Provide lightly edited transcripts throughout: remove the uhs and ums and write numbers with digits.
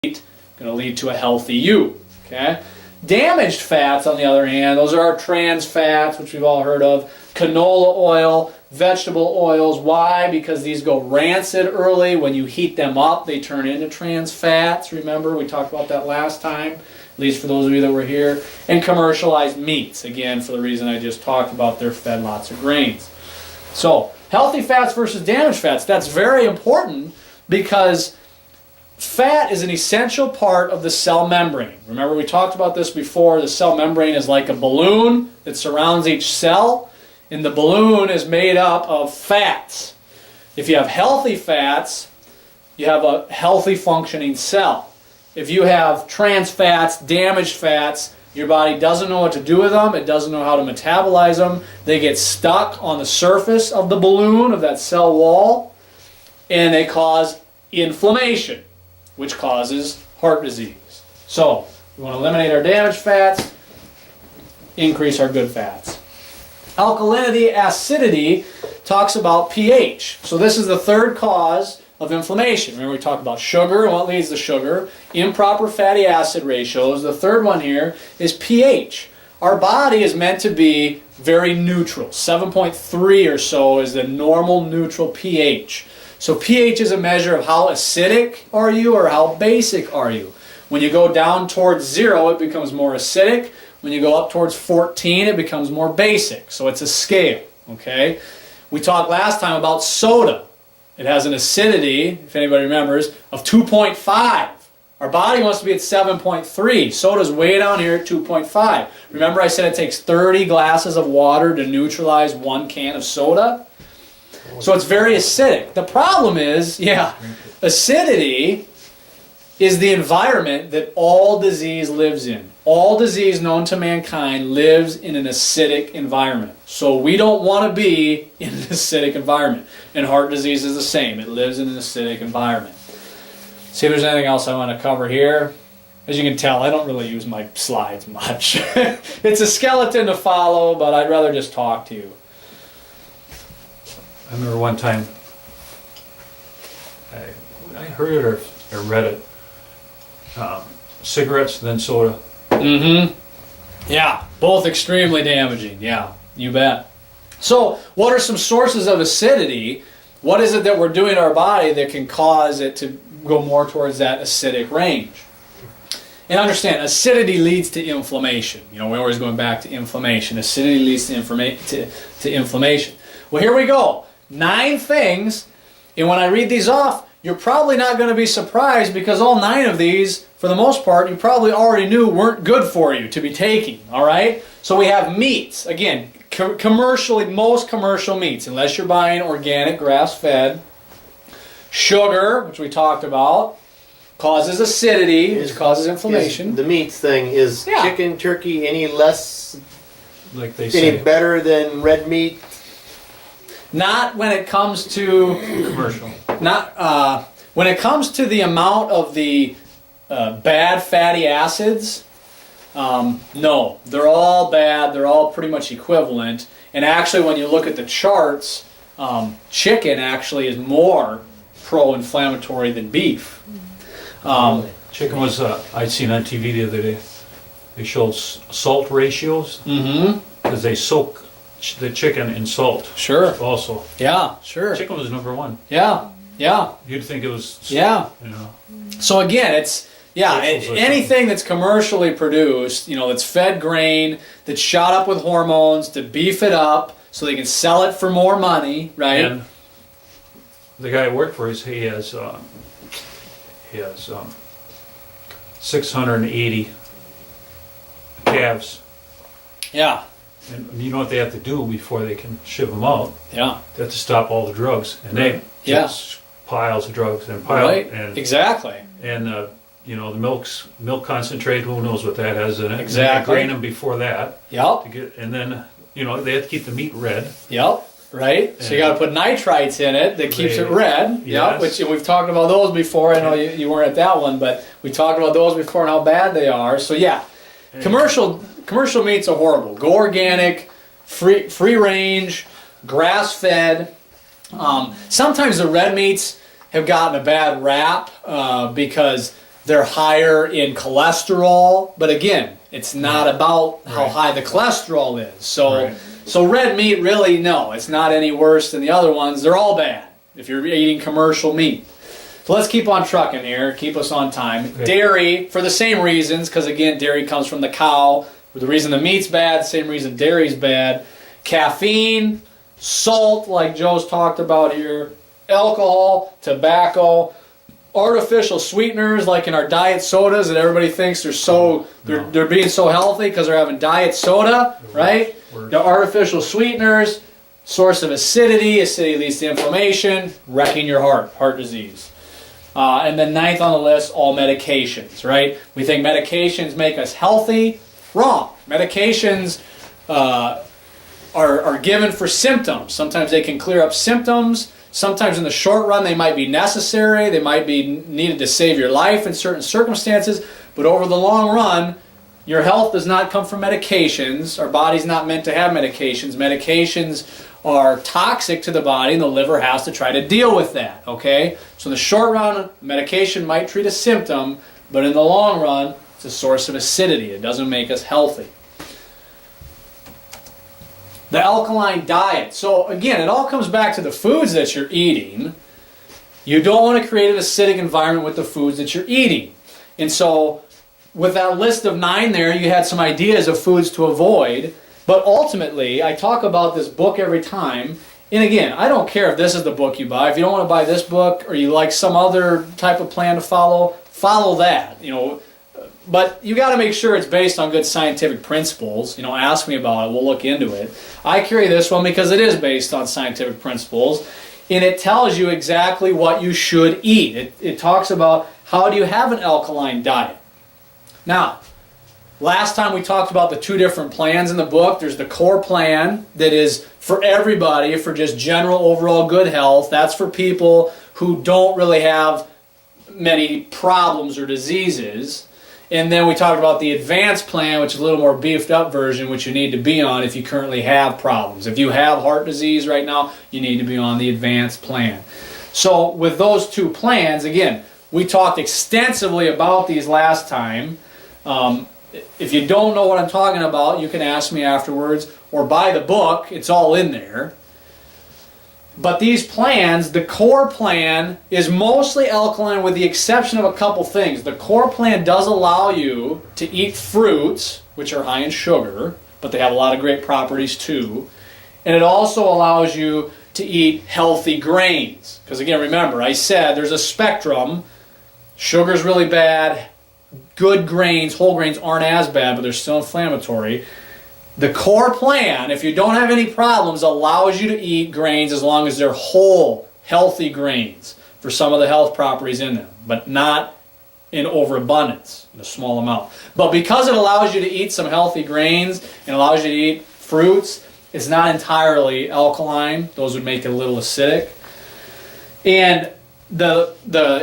going to lead to a healthy you. Okay? Damaged fats, on the other hand, those are our trans fats, which we've all heard of. Canola oil, vegetable oils. Why? Because these go rancid early. When you heat them up, they turn into trans fats. Remember, we talked about that last time, at least for those of you that were here. And commercialized meats, again, for the reason I just talked about, they're fed lots of grains. So, healthy fats versus damaged fats, that's very important because fat is an essential part of the cell membrane. Remember, we talked about this before. The cell membrane is like a balloon that surrounds each cell, and the balloon is made up of fats. If you have healthy fats, you have a healthy functioning cell. If you have trans fats, damaged fats, your body doesn't know what to do with them. It doesn't know how to metabolize them. They get stuck on the surface of the balloon, of that cell wall, and they cause inflammation, which causes heart disease. So, we want to eliminate our damaged fats, increase our good fats. Alkalinity, acidity talks about pH. So this is the third cause of inflammation. Remember, we talked about sugar and what leads to sugar, improper fatty acid ratios. The third one here is pH. Our body is meant to be very neutral. 7.3 or so is the normal neutral pH. So pH is a measure of how acidic are you or how basic are you. When you go down towards 0, it becomes more acidic. When you go up towards 14, it becomes more basic. So it's a scale, okay? We talked last time about soda. It has an acidity, if anybody remembers, of 2.5. Our body wants to be at 7.3. Soda's way down here at 2.5. Remember I said it takes 30 glasses of water to neutralize 1 can of soda? So it's very acidic. The problem is, acidity is the environment that all disease lives in. All disease known to mankind lives in an acidic environment. So we don't want to be in an acidic environment. And heart disease is the same. It lives in an acidic environment. See if there's anything else I want to cover here. As you can tell, I don't really use my slides much. It's a skeleton to follow, but I'd rather just talk to you. I remember one time I heard it or read it. Cigarettes, then soda. Mm-hmm. Yeah, both extremely damaging. Yeah, you bet. So, what are some sources of acidity? What is it that we're doing to our body that can cause it to go more towards that acidic range? And understand, acidity leads to inflammation. You know, we're always going back to inflammation. Acidity leads to inflammation. Well, here we go. 9 things, and when I read these off, you're probably not going to be surprised because all 9 of these, for the most part, you probably already knew weren't good for you to be taking, all right? So we have meats. Again, commercially, most commercial meats, unless you're buying organic, grass-fed. Sugar, which we talked about, causes acidity, which causes inflammation. The meats thing, is chicken, turkey any less, like they say, any better than red meat? Not when it comes to commercial. Not when it comes to the amount of the bad fatty acids. No, they're all bad. They're all pretty much equivalent. And actually, when you look at the charts, chicken actually is more pro-inflammatory than beef. Chicken was I'd seen on TV the other day. They showed salt ratios because they soak the chicken in salt. Sure. Also. Yeah, sure. Chicken was number 1. Yeah, yeah. You'd think it was. Yeah. You know. So again, it's anything that's commercially produced, you know, that's fed grain, that's shot up with hormones to beef it up so they can sell it for more money, right? And the guy I work for, he has 680 calves. Yeah. And you know what they have to do before they can ship them out? Yeah. They have to stop all the drugs, and they just piles of drugs and and exactly. And you know, the milk concentrate. Who knows what that has in it? Exactly. They grain them before that. Yep. To get, and then you know they have to keep the meat red. Yep. Right. So you got to put nitrites in it that keeps it red. Yes. Yep. Which we've talked about those before. I know you weren't at that one, but we talked about those before and how bad they are. So yeah, commercial meats are horrible. Go organic, free range, grass fed. Sometimes the red meats have gotten a bad rap because They're higher in cholesterol, but again, it's not about how high the cholesterol is. So red meat, really, no, it's not any worse than the other ones. They're all bad if you're eating commercial meat. So let's keep on trucking here, keep us on time. Okay. Dairy, for the same reasons, because again, dairy comes from the cow. The reason the meat's bad, same reason dairy's bad. Caffeine, salt, like Joe's talked about here, alcohol, tobacco, artificial sweeteners like in our diet sodas that everybody thinks they're being so healthy because they're having diet soda, right? The artificial sweeteners, source of acidity leads to inflammation, wrecking your heart disease. And then ninth on the list, all medications, right? We think medications make us healthy. Wrong. Medications are given for symptoms. Sometimes they can clear up symptoms. Sometimes in the short run they might be necessary. They might be needed to save your life in certain circumstances. But over the long run, your health does not come from medications. Our body's not meant to have medications. Medications are toxic to the body, and the liver has to try to deal with that, okay? So in the short run, medication might treat a symptom, but in the long run, it's a source of acidity. It doesn't make us healthy. The alkaline diet. So again, it all comes back to the foods that you're eating. You don't want to create an acidic environment with the foods that you're eating. And so with that list of 9 there, you had some ideas of foods to avoid. But ultimately, I talk about this book every time. And again, I don't care if this is the book you buy. If you don't want to buy this book or you like some other type of plan to follow that. But you got to make sure it's based on good scientific principles. Ask me about it. We'll look into it. I carry this one because it is based on scientific principles. And it tells you exactly what you should eat. It talks about how do you have an alkaline diet. Now, last time we talked about the 2 different plans in the book. There's the core plan that is for everybody, for just general overall good health. That's for people who don't really have many problems or diseases. And then we talked about the advanced plan, which is a little more beefed up version, which you need to be on if you currently have problems. If you have heart disease right now, you need to be on the advanced plan. So with those 2 plans, again, we talked extensively about these last time. If you don't know what I'm talking about, you can ask me afterwards or buy the book. It's all in there. But these plans, the core plan is mostly alkaline with the exception of a couple things. The core plan does allow you to eat fruits, which are high in sugar, but they have a lot of great properties too. And it also allows you to eat healthy grains. Because again, remember, I said there's a spectrum. Sugar's really bad. Good grains, whole grains aren't as bad, but they're still inflammatory. The core plan, if you don't have any problems, allows you to eat grains as long as they're whole, healthy grains for some of the health properties in them, but not in overabundance, in a small amount. But because it allows you to eat some healthy grains and allows you to eat fruits, it's not entirely alkaline. Those would make it a little acidic. And the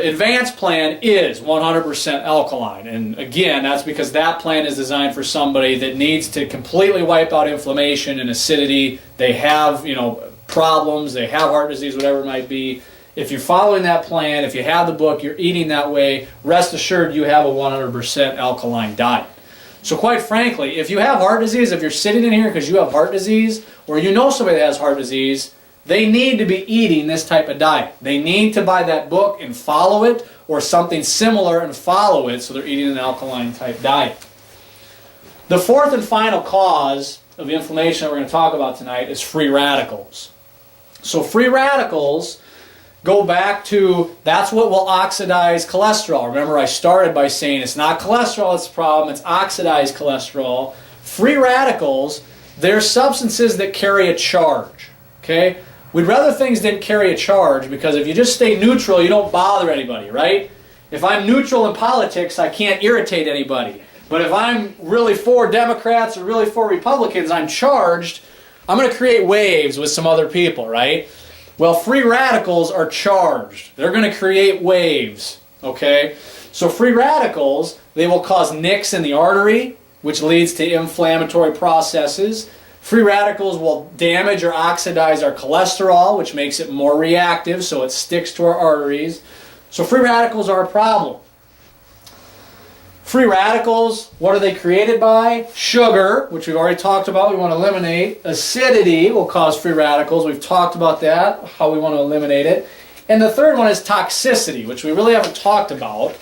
advanced plan is 100% alkaline, and again, that's because that plan is designed for somebody that needs to completely wipe out inflammation and acidity. They have problems, they have heart disease, whatever it might be. If you're following that plan, if you have the book, you're eating that way, rest assured you have a 100% alkaline diet. So quite frankly, if you have heart disease, if you're sitting in here because you have heart disease, or you know somebody that has heart disease, they need to be eating this type of diet. They need to buy that book and follow it, or something similar and follow it, so they're eating an alkaline type diet. The 4th and final cause of inflammation that we're going to talk about tonight is free radicals. So free radicals go back to, that's what will oxidize cholesterol. Remember, I started by saying it's not cholesterol that's the problem, it's oxidized cholesterol. Free radicals, they're substances that carry a charge. Okay? We'd rather things didn't carry a charge, because if you just stay neutral, you don't bother anybody, right? If I'm neutral in politics, I can't irritate anybody. But if I'm really for Democrats or really for Republicans, I'm charged, I'm going to create waves with some other people, right? Well, free radicals are charged. They're going to create waves, okay? So free radicals, they will cause nicks in the artery, which leads to inflammatory processes. Free radicals will damage or oxidize our cholesterol, which makes it more reactive, so it sticks to our arteries. So free radicals are a problem. Free radicals, what are they created by? Sugar, which we've already talked about, we want to eliminate. Acidity will cause free radicals. We've talked about that, how we want to eliminate it. And the third one is toxicity, which we really haven't talked about.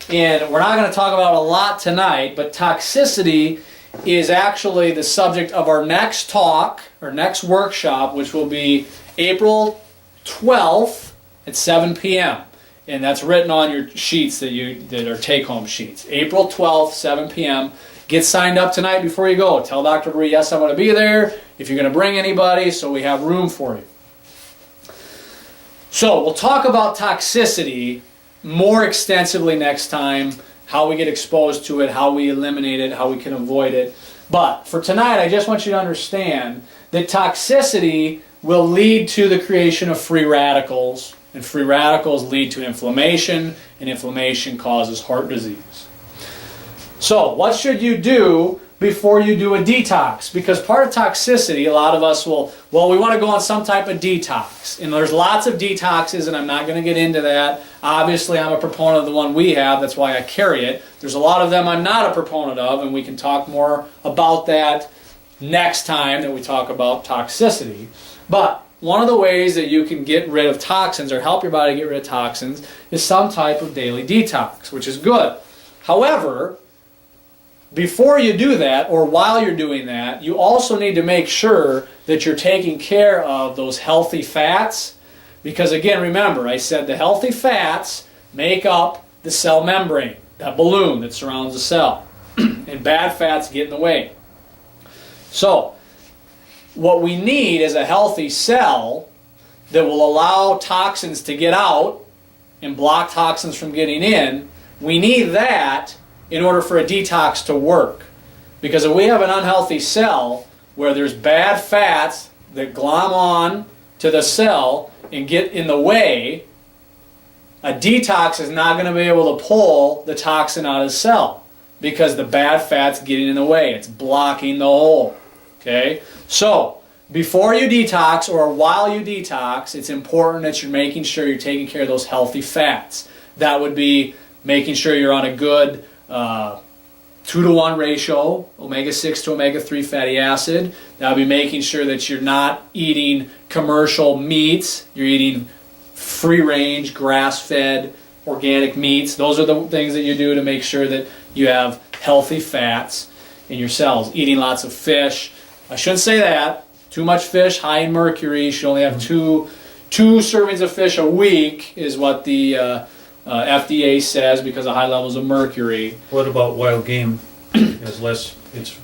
And we're not going to talk about a lot tonight, but toxicity is actually the subject of our next talk, our next workshop, which will be April 12th at 7 p.m. And that's written on your sheets that are take-home sheets. April 12th, 7 p.m. Get signed up tonight before you go. Tell Dr. Bree, yes, I'm going to be there, if you're going to bring anybody, so we have room for you. So we'll talk about toxicity more extensively next time, how we get exposed to it, how we eliminate it, how we can avoid it. But for tonight, I just want you to understand that toxicity will lead to the creation of free radicals, and free radicals lead to inflammation, and inflammation causes heart disease. So what should you do before you do a detox? Because part of toxicity, a lot of us will, well, we want to go on some type of detox. And there's lots of detoxes, and I'm not going to get into that. Obviously, I'm a proponent of the one we have. That's why I carry it. There's a lot of them I'm not a proponent of, and we can talk more about that next time that we talk about toxicity. But one of the ways that you can get rid of toxins or help your body get rid of toxins is some type of daily detox, which is good. However, before you do that, or while you're doing that, you also need to make sure that you're taking care of those healthy fats. Because again, remember, I said the healthy fats make up the cell membrane, that balloon that surrounds the cell. And bad fats get in the way. So, what we need is a healthy cell that will allow toxins to get out and block toxins from getting in. We need that in order for a detox to work. Because if we have an unhealthy cell where there's bad fats that glom on to the cell and get in the way, a detox is not going to be able to pull the toxin out of the cell because the bad fat's getting in the way. It's blocking the hole. Okay? So, before you detox or while you detox, it's important that you're making sure you're taking care of those healthy fats. That would be making sure you're on a good 2-to-1 ratio, omega-6 to omega-3 fatty acid. That would be making sure that you're not eating commercial meats. You're eating free-range, grass-fed, organic meats. Those are the things that you do to make sure that you have healthy fats in your cells. Eating lots of fish. I shouldn't say that. Too much fish, high in mercury. You should only have two servings of fish a week is what the FDA says because of high levels of mercury. What about wild game? It's less.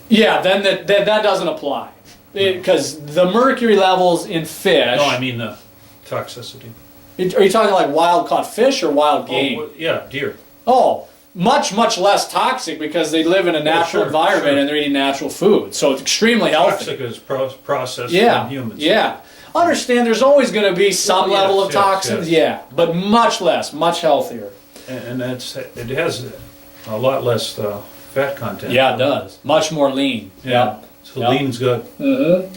Yeah, then that doesn't apply because the mercury levels in fish. No, I mean the toxicity. Are you talking like wild caught fish or wild game? Oh, yeah, deer. Oh, much less toxic because they live in a natural environment and they're eating natural food, so it's extremely healthy. Toxic is processed in humans. Yeah. Understand there's always going to be some level of toxins, but much less, much healthier. And it has a lot less fat content. Yeah, it does. Much more lean. Yeah. So lean's good. Mm-hmm.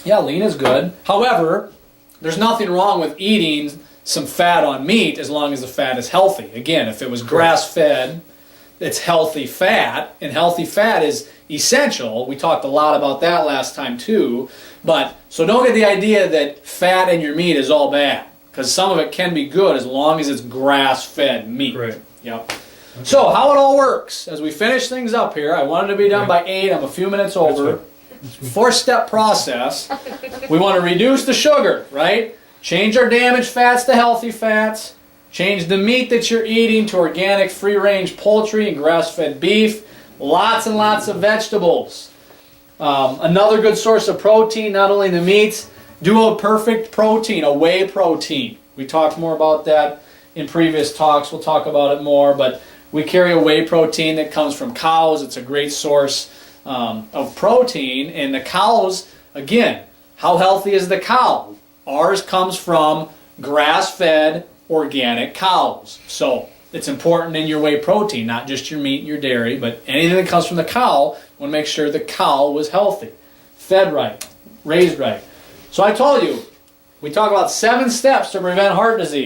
Yeah, lean is good. However, there's nothing wrong with eating some fat on meat as long as the fat is healthy. Again, if it was grass-fed, it's healthy fat, and healthy fat is essential. We talked a lot about that last time too. But so don't get the idea that fat in your meat is all bad, because some of it can be good as long as it's grass-fed meat. Right. Yep. Okay. So how it all works as we finish things up here. I wanted to be done by 8. I'm a few minutes over. 4-step process. We want to reduce the sugar, right? Change our damaged fats to healthy fats. Change the meat that you're eating to organic, free-range poultry and grass-fed beef. Lots and lots of vegetables. Another good source of protein, not only the meats, Duo Perfect protein, a whey protein. We talked more about that in previous talks. We'll talk about it more, but we carry a whey protein that comes from cows. It's a great source of protein. And the cows, again, how healthy is the cow? Ours comes from grass-fed organic cows. So it's important in your whey protein, not just your meat and your dairy, but anything that comes from the cow, you want to make sure the cow was healthy, fed right, raised right. So I told you, we talk about 7 steps to prevent heart disease.